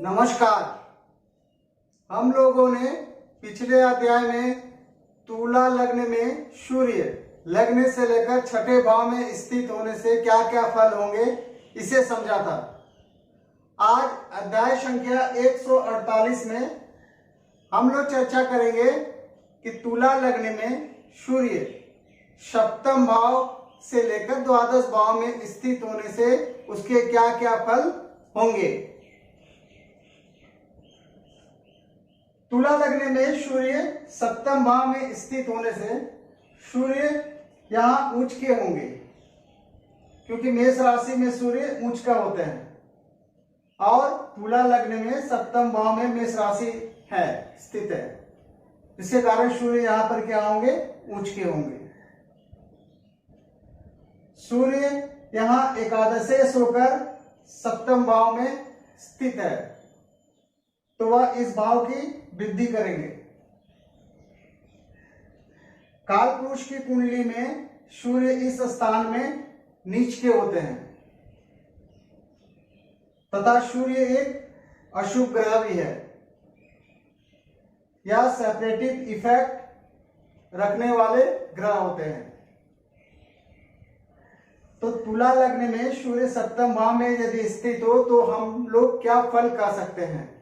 नमस्कार। हम लोगों ने पिछले अध्याय में तुला लग्न में सूर्य लग्न से लेकर छठे भाव में स्थित होने से क्या क्या फल होंगे इसे समझा था। आज अध्याय संख्या 148 में हम लोग चर्चा करेंगे कि तुला लग्न में सूर्य सप्तम भाव से लेकर द्वादश भाव में स्थित होने से उसके क्या क्या फल होंगे। तुला लग्न में सूर्य सप्तम भाव में स्थित होने से सूर्य यहाँ उच्च के होंगे, क्योंकि मेष राशि में सूर्य उच्च का होते हैं और तुला लग्न में सप्तम भाव में मेष राशि है स्थित है, जिसके कारण सूर्य यहाँ पर क्या होंगे, उच्च के होंगे। सूर्य यहाँ एकादशेश होकर सप्तम भाव में स्थित है, तो वह इस भाव की वृद्धि करेंगे। काल पुरुष की कुंडली में सूर्य इस स्थान में नीच के होते हैं तथा सूर्य एक अशुभ ग्रह भी है। यह सेपरेटिव इफेक्ट रखने वाले ग्रह होते हैं। तो तुला लग्न में सूर्य सप्तम भाव में यदि स्थित हो तो हम लोग क्या फल कह सकते हैं।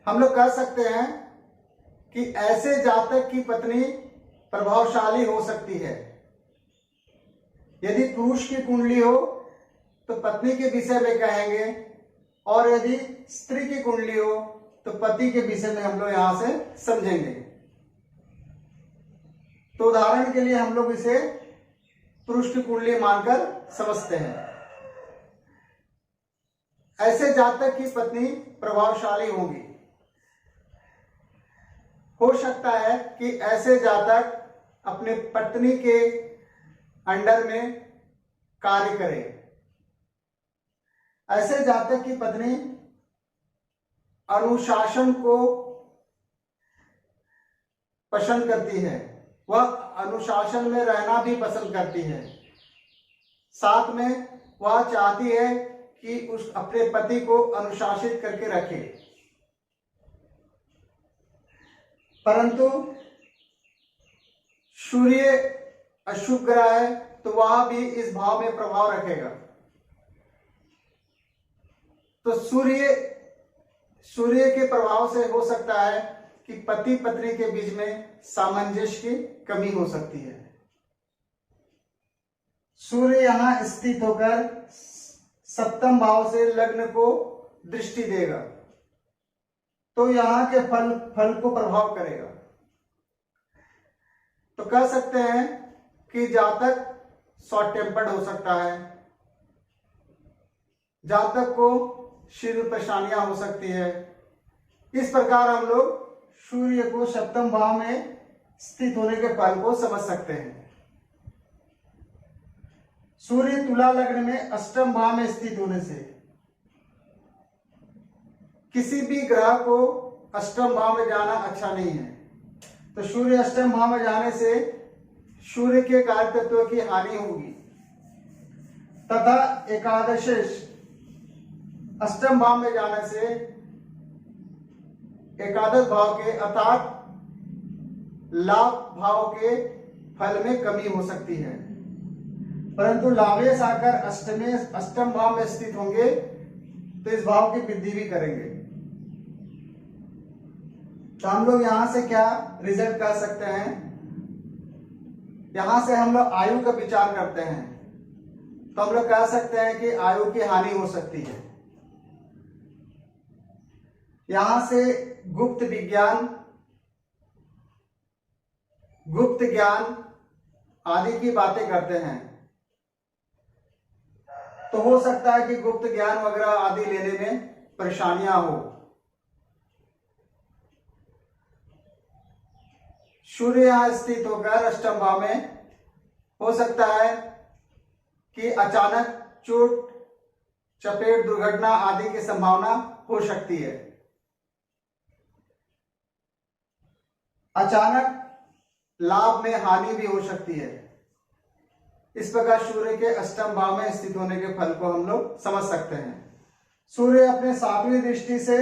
हम लोग कह सकते हैं कि ऐसे जातक की पत्नी प्रभावशाली हो सकती है। यदि पुरुष की कुंडली हो तो पत्नी के विषय में कहेंगे, और यदि स्त्री की कुंडली हो तो पति के विषय में हम लोग यहां से समझेंगे। तो उदाहरण के लिए हम लोग इसे पुरुष की कुंडली मानकर समझते हैं। ऐसे जातक की पत्नी प्रभावशाली होगी। हो सकता है कि ऐसे जातक अपने पत्नी के अंडर में कार्य करे। ऐसे जातक की पत्नी अनुशासन को पसंद करती है, वह अनुशासन में रहना भी पसंद करती है। साथ में वह चाहती है कि उस अपने पति को अनुशासित करके रखे, परंतु सूर्य अशुभ ग्रह है तो वह भी इस भाव में प्रभाव रखेगा। तो सूर्य के प्रभाव से हो सकता है कि पति पत्नी के बीच में सामंजस्य की कमी हो सकती है। सूर्य यहां स्थित होकर सप्तम भाव से लग्न को दृष्टि देगा, तो यहाँ के फल को प्रभाव करेगा। तो कह सकते हैं कि जातक शॉर्ट टेम्पर्ड हो सकता है, जातक को सिर में परेशानियां हो सकती है। इस प्रकार हम लोग सूर्य को सप्तम भाव में स्थित होने के फल को समझ सकते हैं। सूर्य तुला लग्न में अष्टम भाव में स्थित होने से किसी भी ग्रह को अष्टम भाव में जाना अच्छा नहीं है। तो सूर्य अष्टम भाव में जाने से सूर्य के कार्य तत्व की हानि होगी तथा एकादशेश अष्टम भाव में जाने से एकादश भाव के अर्थात लाभ भाव के फल में कमी हो सकती है। परंतु लाभेश आकर अष्टम भाव में स्थित होंगे तो इस भाव की वृद्धि भी करेंगे। तो हम लोग यहां से क्या रिजल्ट कर सकते हैं, यहां से हम लोग आयु का विचार करते हैं तो हम लोग कह सकते हैं कि आयु की हानि हो सकती है। यहां से गुप्त विज्ञान, गुप्त ज्ञान आदि की बातें करते हैं, तो हो सकता है कि गुप्त ज्ञान वगैरह आदि लेने में परेशानियां हो। सूर्य यहां स्थित होकर अष्टम भाव में हो सकता है कि अचानक चोट चपेट दुर्घटना आदि की संभावना हो सकती है। अचानक लाभ में हानि भी हो सकती है। इस प्रकार सूर्य के अष्टम भाव में स्थित होने के फल को हम लोग समझ सकते हैं। सूर्य अपने सातवीं दृष्टि से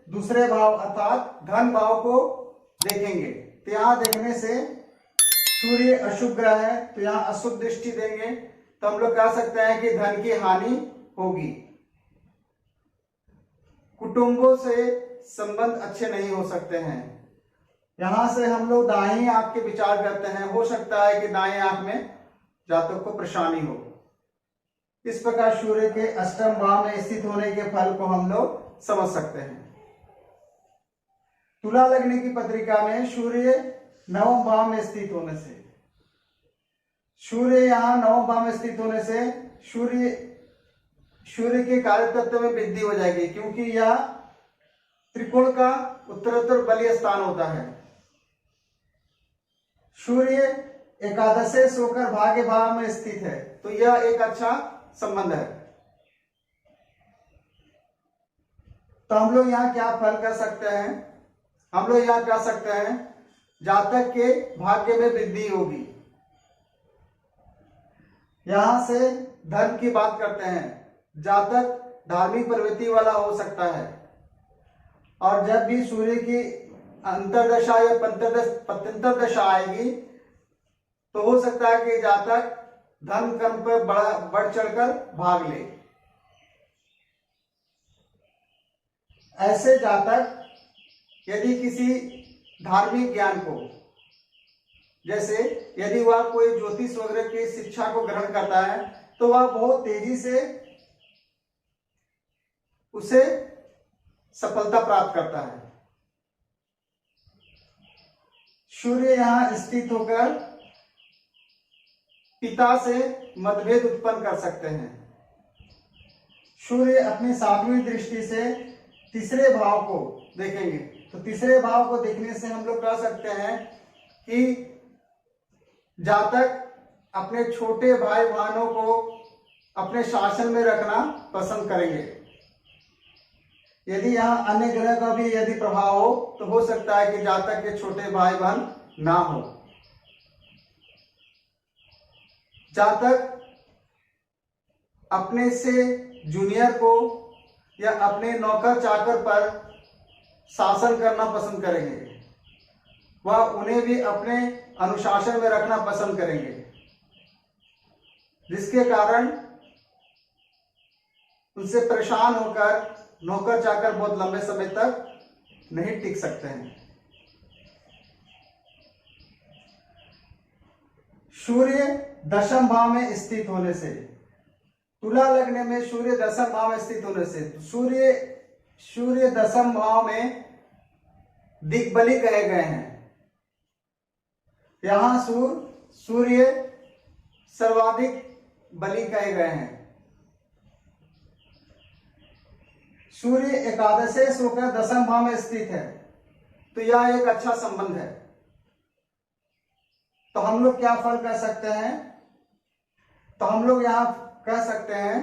दूसरे भाव अर्थात धन भाव को देखेंगे। तो यहां देखने से सूर्य अशुभ ग्रह है, तो यहां अशुभ दृष्टि देंगे तो हम लोग कह सकते हैं कि धन की हानि होगी। कुटुंबों से संबंध अच्छे नहीं हो सकते हैं। यहां से हम लोग दाहिनी आंख के विचार करते हैं, हो सकता है कि दाएं आंख में जातक को परेशानी हो। इस प्रकार सूर्य के अष्टम भाव में स्थित होने के फल को हम लोग समझ सकते हैं। तुला लग्न की पत्रिका में सूर्य नवम भाव में स्थित होने से, सूर्य यहाँ नवम भाव में स्थित होने से सूर्य के कार्य तत्व में वृद्धि हो जाएगी, क्योंकि यह त्रिकोण का उत्तरोत्तर बलीय स्थान होता है। सूर्य एकादशेश होकर भाग्य भाव में स्थित है, तो यह एक अच्छा संबंध है। तो हम लोग यहाँ क्या फल कर सकते हैं? हम लोग यहाँ कह सकते हैं जातक के भाग्य में वृद्धि होगी। यहां से धन की बात करते हैं, जातक धार्मिक प्रवृत्ति वाला हो सकता है, और जब भी सूर्य की अंतरदशा या पत्यंतर दशा आएगी तो हो सकता है कि जातक धन कर्म पर बढ़ चढ़कर भाग ले। ऐसे जातक यदि किसी धार्मिक ज्ञान को, जैसे यदि वह कोई ज्योतिष वगैरह की शिक्षा को ग्रहण करता है तो वह बहुत तेजी से उसे सफलता प्राप्त करता है। सूर्य यहां स्थित होकर पिता से मतभेद उत्पन्न कर सकते हैं। सूर्य अपनी सातवीं दृष्टि से तीसरे भाव को देखेंगे, तो तीसरे भाव को देखने से हम लोग कह सकते हैं कि जातक अपने छोटे भाई बहनों को अपने शासन में रखना पसंद करेंगे। यदि यहाँ अन्य ग्रह का भी यदि प्रभाव हो तो हो सकता है कि जातक के छोटे भाई बहन ना हो। जातक अपने से जूनियर को या अपने नौकर चाकर पर शासन करना पसंद करेंगे, वह उन्हें भी अपने अनुशासन में रखना पसंद करेंगे, जिसके कारण उनसे परेशान होकर नौकर चाकर बहुत लंबे समय तक नहीं टिक सकते हैं। सूर्य दशम भाव में स्थित होने से, तुला लग्न में सूर्य दशम भाव में स्थित होने से, सूर्य दशम भाव में दिग्बली कहे गए हैं। यहां सूर्य सर्वाधिक बली कहे गए हैं। सूर्य एकादशेश होकर दशम भाव में स्थित है, तो यह एक अच्छा संबंध है। तो हम लोग क्या फल कर सकते हैं? तो हम लोग यहां कह सकते हैं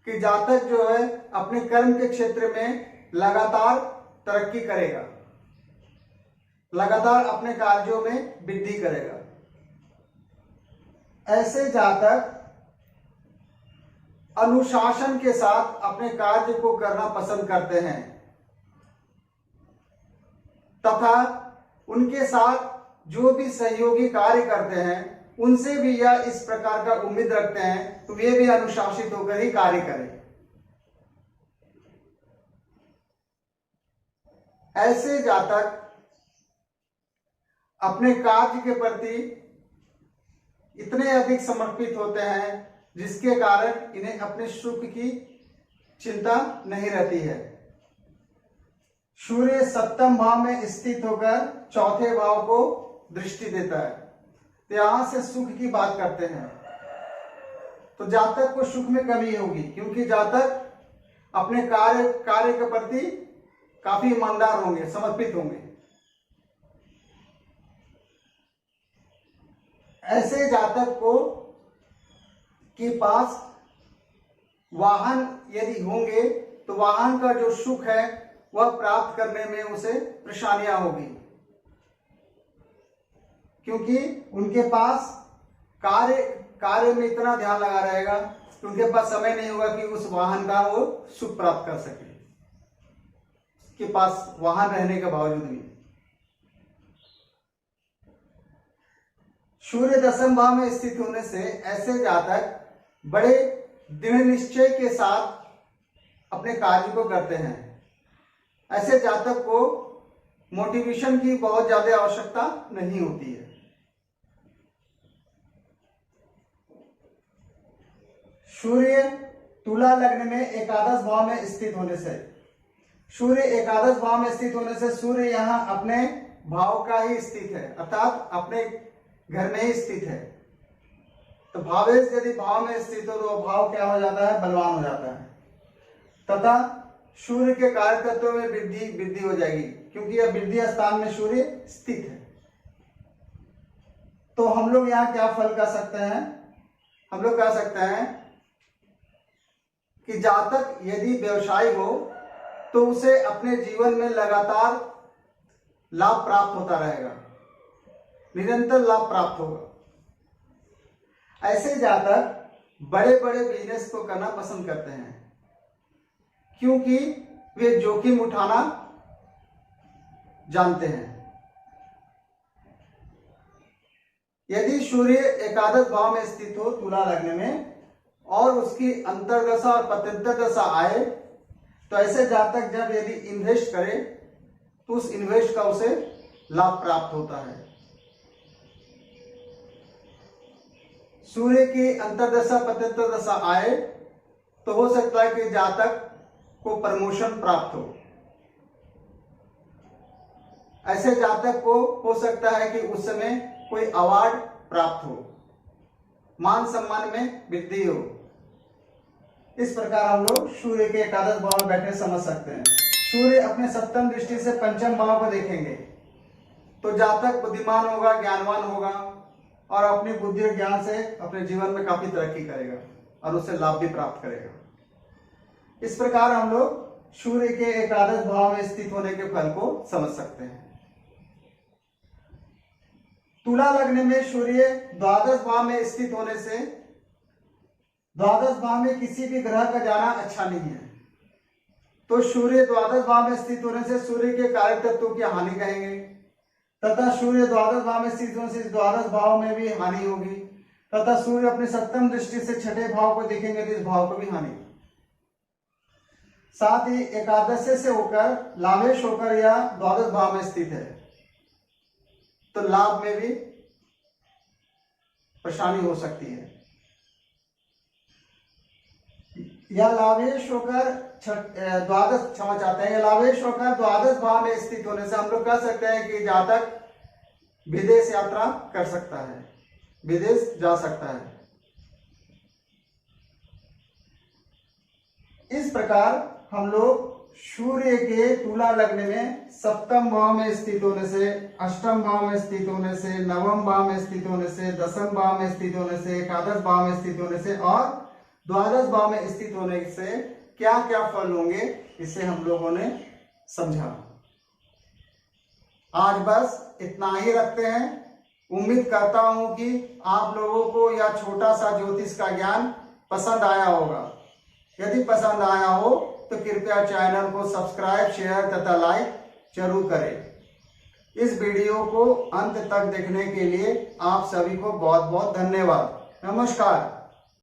कि जातक जो है अपने कर्म के क्षेत्र में लगातार तरक्की करेगा, लगातार अपने कार्यों में वृद्धि करेगा। ऐसे जातक अनुशासन के साथ अपने कार्य को करना पसंद करते हैं तथा उनके साथ जो भी सहयोगी कार्य करते हैं उनसे भी यह इस प्रकार का उम्मीद रखते हैं तो वे भी अनुशासित होकर ही कार्य करें। ऐसे जातक अपने कार्य के प्रति इतने अधिक समर्पित होते हैं जिसके कारण इन्हें अपने सुख की चिंता नहीं रहती है। सूर्य सप्तम भाव में स्थित होकर चौथे भाव को दृष्टि देता है, तो यहां से सुख की बात करते हैं। तो जातक को सुख में कमी होगी, क्योंकि जातक अपने कार्य के प्रति काफी ईमानदार होंगे, समर्पित होंगे। ऐसे जातक को के पास वाहन यदि होंगे तो वाहन का जो सुख है वह प्राप्त करने में उसे परेशानियां होगी, क्योंकि उनके पास कार्य में इतना ध्यान लगा रहेगा तो उनके पास समय नहीं होगा कि उस वाहन का वो सुख प्राप्त कर सके, उसके पास वाहन रहने के बावजूद भी। सूर्य दशम भाव में स्थित होने से ऐसे जातक बड़े दृढ़ निश्चय के साथ अपने कार्य को करते हैं। ऐसे जातक को मोटिवेशन की बहुत ज्यादा आवश्यकता नहीं होती है। सूर्य तुला लग्न में एकादश भाव में स्थित होने से, सूर्य एकादश भाव में स्थित होने से सूर्य यहाँ अपने भाव का ही स्थित है, अर्थात अपने घर में ही स्थित है। तो भावेश यदि भाव में स्थित हो तो भाव क्या हो जाता है, बलवान हो जाता है, तथा सूर्य के कार्य तत्व में वृद्धि हो जाएगी, क्योंकि यह वृद्धि स्थान में सूर्य स्थित है। तो हम लोग यहाँ क्या फल कर सकते हैं, हम लोग कह सकते हैं कि जातक यदि व्यवसायी हो तो उसे अपने जीवन में लगातार लाभ प्राप्त होता रहेगा, निरंतर लाभ प्राप्त होगा। ऐसे जातक बड़े बड़े बिजनेस को करना पसंद करते हैं, क्योंकि वे जोखिम उठाना जानते हैं। यदि सूर्य एकादश भाव में स्थित हो तुला लग्न में और उसकी अंतर्दशा और पत्यंतर दशा आए, तो ऐसे जातक जब यदि इन्वेस्ट करे तो उस इन्वेस्ट का उसे लाभ प्राप्त होता है। सूर्य की अंतर्दशा पत्यंतर दशा आए तो हो सकता है कि जातक को प्रमोशन प्राप्त हो। ऐसे जातक को हो सकता है कि उस समय कोई अवार्ड प्राप्त हो, मान सम्मान में वृद्धि हो। इस प्रकार हम लोग सूर्य के एकादश भाव में बैठे समझ सकते हैं। सूर्य अपने सप्तम दृष्टि से पंचम भाव को देखेंगे तो जातक बुद्धिमान होगा, ज्ञानवान होगा और अपनी बुद्धि और ज्ञान से अपने जीवन में काफी तरक्की करेगा और उससे लाभ भी प्राप्त करेगा। इस प्रकार हम लोग सूर्य के एकादश भाव में स्थित होने के फल को समझ सकते हैं। तुला लग्न में सूर्य द्वादश भाव में स्थित होने से द्वादश भाव में किसी भी ग्रह का जाना अच्छा नहीं है। तो सूर्य द्वादश भाव में स्थित होने से सूर्य के कारक तत्वों की हानि कहेंगे, तथा सूर्य द्वादश भाव में स्थित होने से द्वादश भाव में भी हानि होगी, तथा सूर्य अपनी सप्तम दृष्टि से छठे भाव को देखेंगे तो इस भाव को भी हानि। साथ ही एकादश से होकर लाभेश होकर या द्वादश भाव में स्थित है तो लाभ में भी परेशानी हो सकती है। या लाभेश होकर द्वादश क्षमा चाहते हैं, या लाभेश होकर द्वादश भाव में स्थित होने से हम लोग कह सकते हैं कि जातक विदेश यात्रा कर सकता है, विदेश जा सकता है। इस प्रकार हम लोग सूर्य के तुला लग्न में सप्तम भाव में स्थित होने से, अष्टम भाव में स्थित होने से, नवम भाव में स्थित होने से, दसम भाव में स्थित होने से, एकादश भाव में स्थित होने से और द्वादश भाव में स्थित होने से क्या क्या फल होंगे, इसे हम लोगों ने समझा। आज बस इतना ही रखते हैं। उम्मीद करता हूं कि आप लोगों को यह छोटा सा ज्योतिष का ज्ञान पसंद आया होगा। यदि पसंद आया हो तो कृपया चैनल को सब्सक्राइब, शेयर तथा लाइक जरूर करें। इस वीडियो को अंत तक देखने के लिए आप सभी को बहुत बहुत धन्यवाद। नमस्कार।